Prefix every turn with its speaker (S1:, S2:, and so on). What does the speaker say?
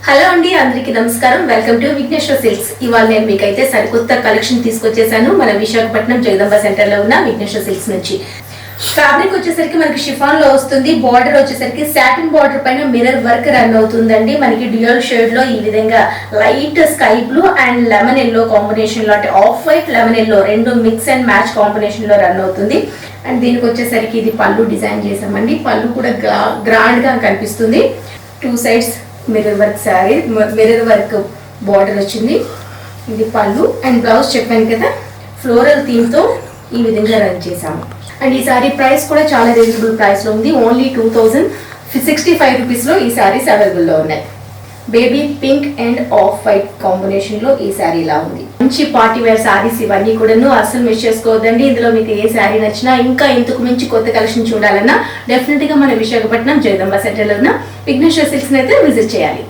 S1: Hello అండి, అందరికీ నమస్కారం. Welcome to Vighneshwara silks. ఇవాళ నేను మీకైతే సరికొత్త కలెక్షన్ తీసుకొచ్చేసాను మన విశాఖపట్నం జగదంబ సెంటర్ లో ఉన్న విఘ్నేశ్వర సిల్క్స్ నుంచి. ఫ్యాబ్రిక్ వచ్చేసరికి మనకి షిఫాన్ లో వస్తుంది. బార్డర్ వచ్చేసరికి సాటిన్ బార్డర్ పైన మిర్రర్ వర్క్ రన్ అవుతుందండి. మనకి డ్యూయల్ షేడ్ లో ఈ విధంగా light sky blue and lemon yellow combination లో, అంటే ఆఫ్ వైట్ లెమన్ ఎల్లో రెండు మిక్స్ అండ్ మ్యాచ్ కాంబినేషన్ లో రన్ అవుతుంది. అండ్ దీనికి వచ్చేసరికి ఇది పళ్ళు డిజైన్ చేసామండి. పళ్ళు కూడా గ్రాండ్ గా కనిపిస్తుంది. Two sides mirror work sari, mirror work border వచ్చింది. ఇది పళ్ళు అండ్ బ్లౌజ్ చెప్పాను కదా, ఫ్లోరల్ థీమ్ తో ఈ విధంగా రన్ చేసాము. అండ్ ఈ సారీ ప్రైస్ కూడా చాలా రీజనబుల్ ప్రైస్ లో ఉంది. ఓన్లీ 2065 రూపీస్ లో ఈ సారీస్ అవైలబుల్ లో ఉన్నాయి. Baby pink and off white combination లో ఈ శారీ ఇలా ఉంది. మంచి పార్టీ వేర్ సారీస్ ఇవన్నీ కూడాను అస్సలు మిస్ చేసుకోవద్దండి. ఇందులో మీకు ఏ శారీ నచ్చినా, ఇంకా ఇంతకు మించి కొత్త కలెక్షన్ చూడాలన్నా డెఫినెట్ గా మన విశాఖపట్నం జగదంబ సెంటర్ లో ఉన్న విఘ్నేశ్వర సిల్క్స్ అయితే విజిట్ చేయాలి.